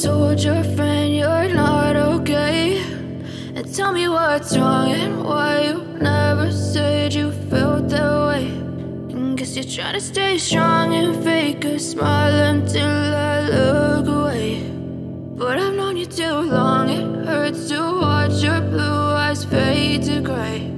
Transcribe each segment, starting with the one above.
told your friend you're not okay, and tell me what's wrong and why you never said you felt that way. And guess you're trying to stay strong and fake a smile until I look away. But I've known you too long, it hurts to watch your blue eyes fade to gray.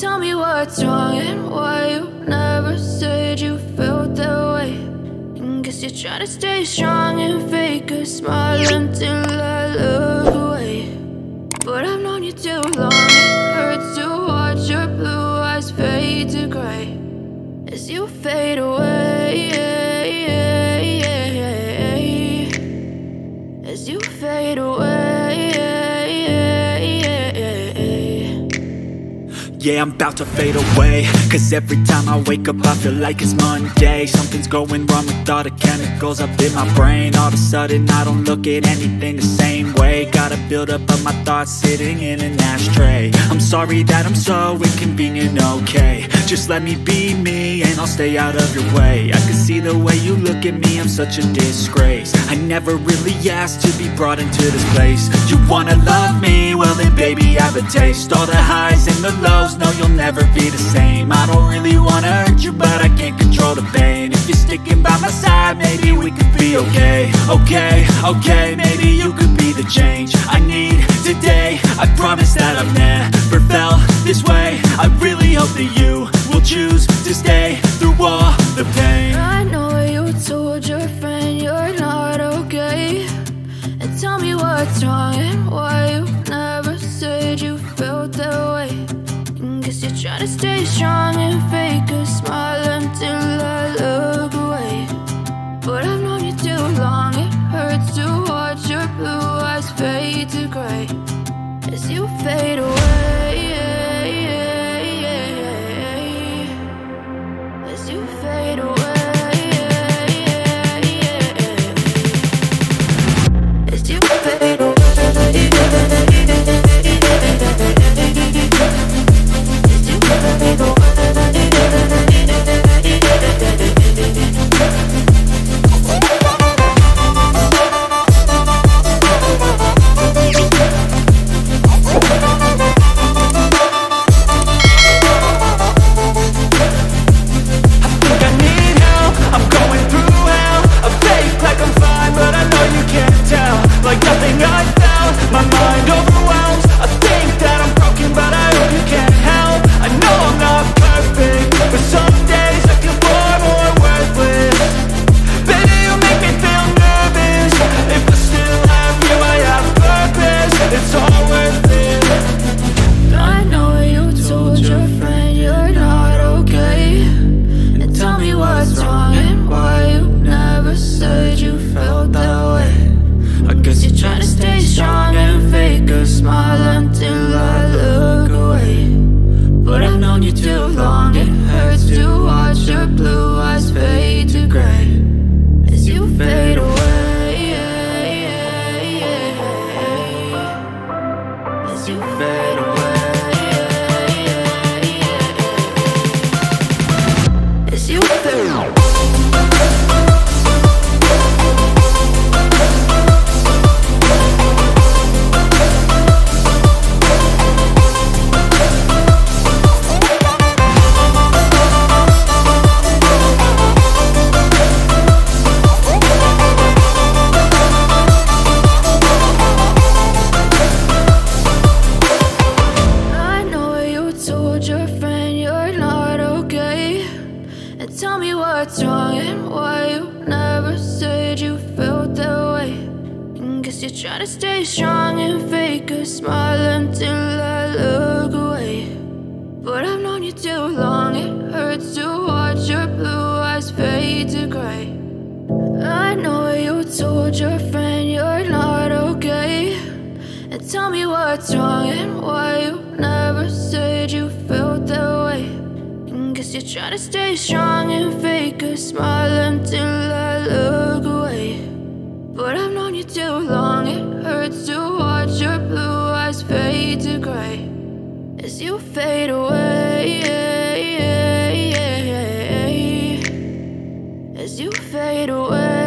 Tell me what's wrong and why you never said you felt that way. And guess you're trying to stay strong and fake a smile until I look away. But I've known you too long, it hurts to watch your blue eyes fade to gray as you fade away, as you fade away. Yeah, I'm about to fade away, cause every time I wake up I feel like it's Monday. Something's going wrong with all the chemicals up in my brain. All of a sudden I don't look at anything the same way. Got a buildup of my thoughts sitting in an ashtray. I'm sorry that I'm so inconvenient, okay. Just let me be me and I'll stay out of your way. I can see the way you look at me, I'm such a disgrace. I never really asked to be brought into this place. You wanna love me? Well then baby I have a taste. All the highs and the lows, no, you'll never be the same. I don't really wanna hurt you, but I can't control the pain. If you're sticking by my side, maybe we could be okay. Okay, maybe you could be the change I need today. I promise that I've never felt this way. I really hope that you will choose to stay through all the pain. I know you told your friend you're not okay, and tell me what's wrong and why you never said you felt that way. Guess you're trying to stay strong and fake a smile until I look away. But I've known you too long, it hurts to watch your blue eyes fade to gray as you fade away, as you fade away, as you fade away. Try to stay strong and fake a smile until I look away. But I've known you too long, it hurts to watch your blue eyes fade to gray. I know you told your friend you're not tell me what's wrong and why you never said you felt that way. And guess you're trying to stay strong and fake a smile until I look away. But I've known you too long, it hurts to watch your blue eyes fade to gray as you fade away, as you fade away.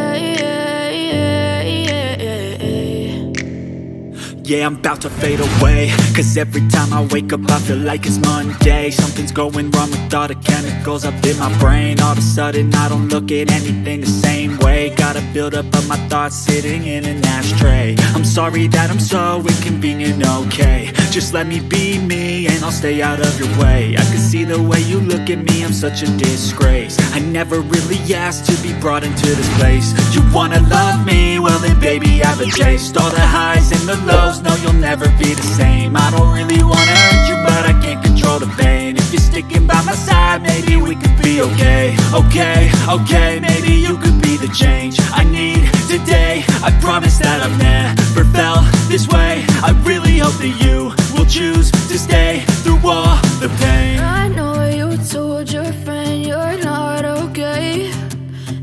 Yeah, I'm about to fade away, cause every time I wake up I feel like it's Monday. Something's going wrong with all the chemicals up in my brain. All of a sudden I don't look at anything the same way. Got a buildup of my thoughts sitting in an ashtray. I'm sorry that I'm so inconvenient, okay. Just let me be me and I'll stay out of your way. I can see the way you look at me, I'm such a disgrace. I never really asked to be brought into this place. You wanna love me? Well then baby I've chased all the highs and the lows. No, you'll never be the same. I don't really wanna hurt you, but I can't control the pain. If you're sticking by my side, maybe we could be okay. Okay, maybe you could be the change I need today. I promise that I've never felt this way. I really hope that you will choose to stay through all the pain. I know you told your friend you're not okay,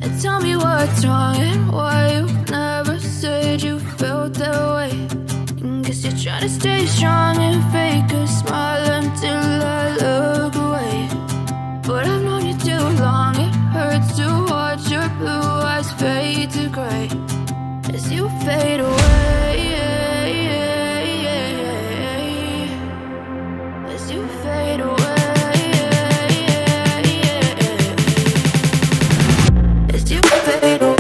and tell me what's wrong and why you never said you felt that way. Guess you're trying to stay strong and fake a smile until I look away. But I've known you too long, it hurts to watch your blue eyes fade to gray as you fade away, as you fade away, as you fade away.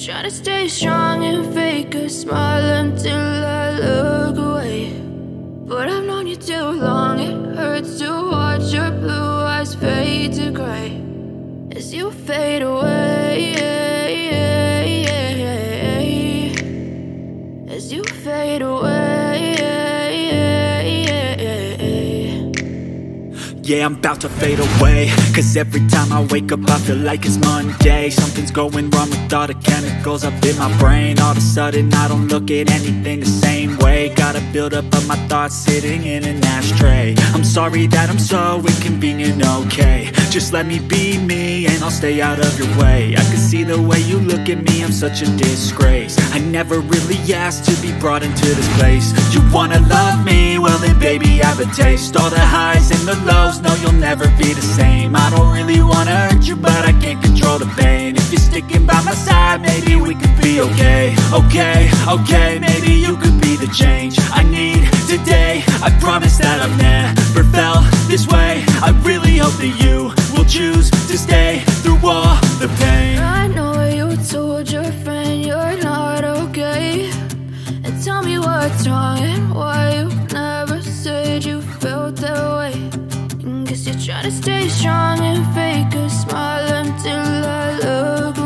Try to stay strong and fake a smile until I look away. But I've known you too long, it hurts to watch your blue eyes fade to gray as you fade away, as you fade away. Yeah, I'm about to fade away, cause every time I wake up I feel like it's Monday. Something's going wrong with all the chemicals up in my brain. All of a sudden I don't look at anything the same way. Got a buildup of my thoughts sitting in an ashtray. I'm sorry that I'm so inconvenient, okay. Just let me be me and I'll stay out of your way. I can see the way you look at me, I'm such a disgrace. I never really asked to be brought into this place. You wanna love me? Well then baby I have a taste. All the highs and the lows, no you'll never be the same. I don't really wanna hurt you but I can't control the pain. If you're sticking by my side, maybe we could be okay. Okay, maybe you could be the change I need today. I promise that I've never felt this way. I really hope that you will choose to stay through all the pain. I know you told your friend you're not okay, and tell me what's wrong and why you never said you felt that way. And guess you're trying to stay strong and fake a smile until I look